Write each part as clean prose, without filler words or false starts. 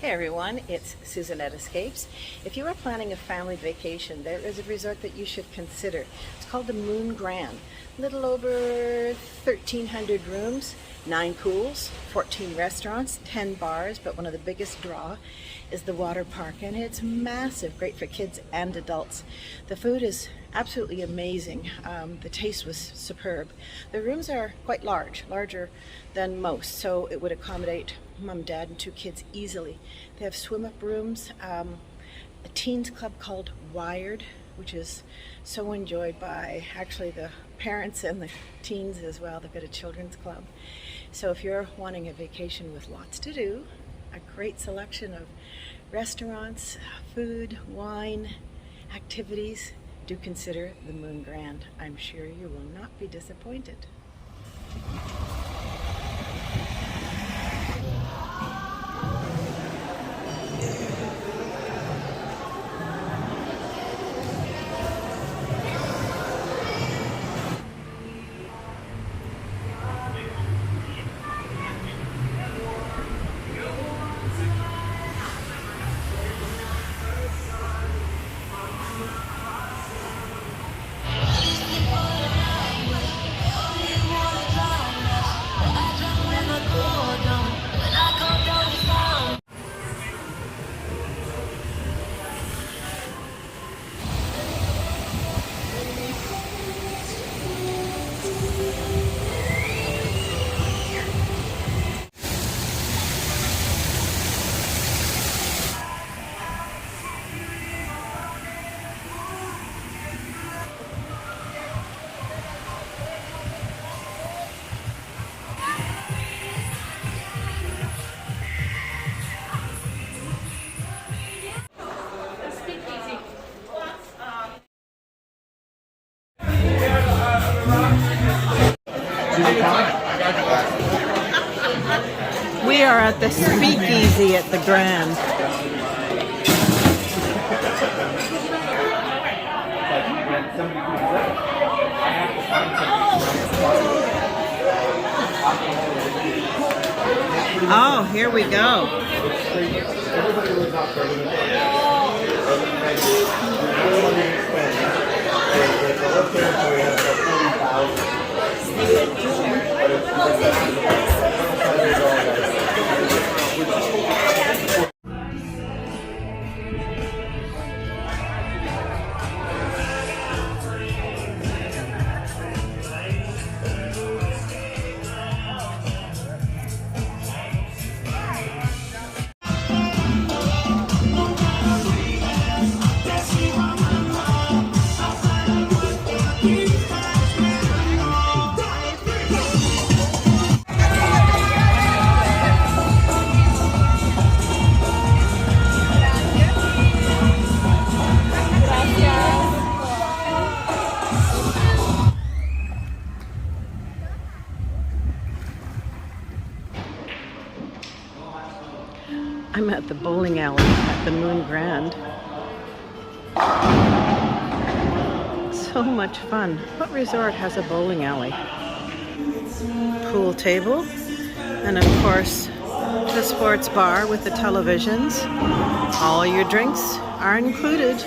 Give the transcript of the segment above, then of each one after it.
Hey everyone, it's Susanette Escapes. If you are planning a family vacation, there is a resort that you should consider. It's called the Moon Grand. Little over 1,300 rooms, 9 pools, 14 restaurants, 10 bars, but one of the biggest draw is the Waterpark, and it's massive, great for kids and adults. The food is absolutely amazing. The taste was superb. The rooms are quite large, larger than most, so it would accommodate mom, dad, and 2 kids easily. They have swim-up rooms, a teens club called Wired, which is so enjoyed by actually the parents and the teens as well. They've got a children's club. So if you're wanting a vacation with lots to do, a great selection of restaurants, food, wine, activities, do consider the Moon Grand. I'm sure you will not be disappointed. We are at the Speakeasy at the Grand. Oh, here we go. I'm at the bowling alley at the Moon Grand. So much fun. What resort has a bowling alley? Pool table, and of course the sports bar with the televisions. All your drinks are included.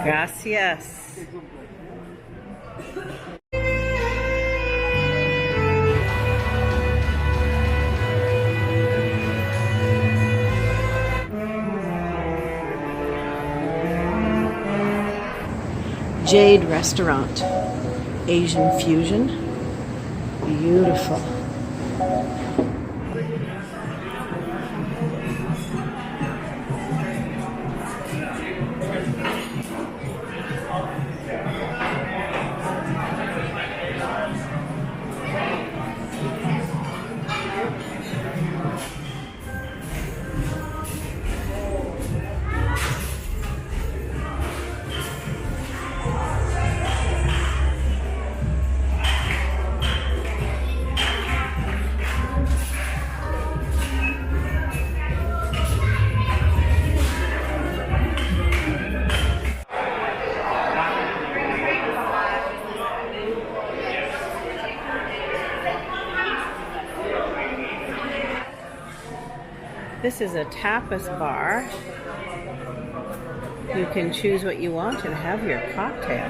Gracias. Jade Restaurant, Asian fusion, beautiful. This is a tapas bar. You can choose what you want and have your cocktail.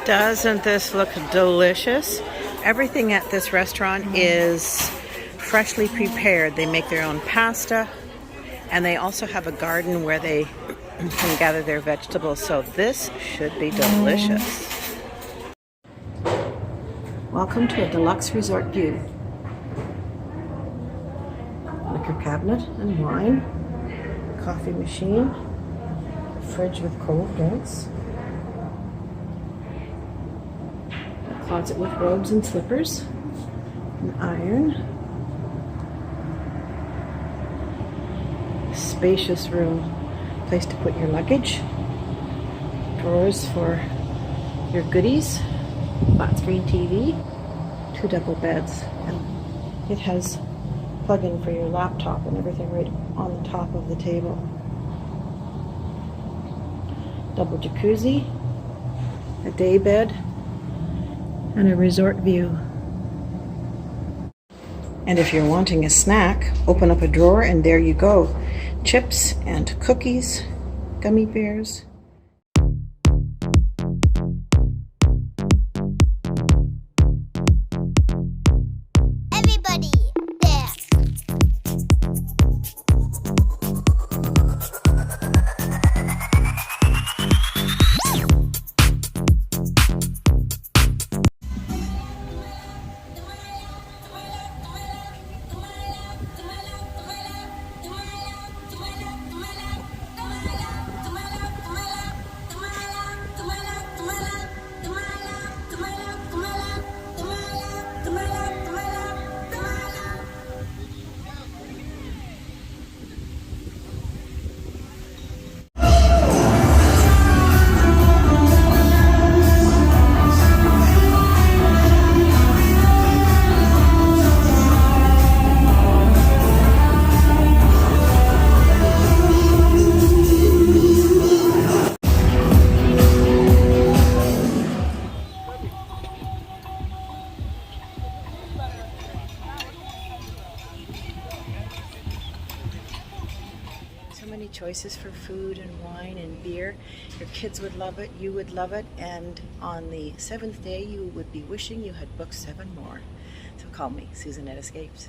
Doesn't this look delicious? Everything at this restaurant is freshly prepared. They make their own pasta, and they also have a garden where they can gather their vegetables, so this should be delicious. Welcome to a deluxe resort view. Liquor cabinet and wine, coffee machine, fridge with cold drinks, closet with robes and slippers, an iron, spacious room, place to put your luggage, drawers for your goodies, flat screen TV, 2 double beds, and it has plug-in for your laptop and everything right on the top of the table. Double jacuzzi, a day bed, and a resort view. And if you're wanting a snack, open up a drawer and there you go. Chips and cookies, gummy bears. Everybody there. So many choices for food and wine and beer. Your kids would love it, you would love it, and on the 7th day you would be wishing you had booked 7 more. So call me, Susan at Escapes.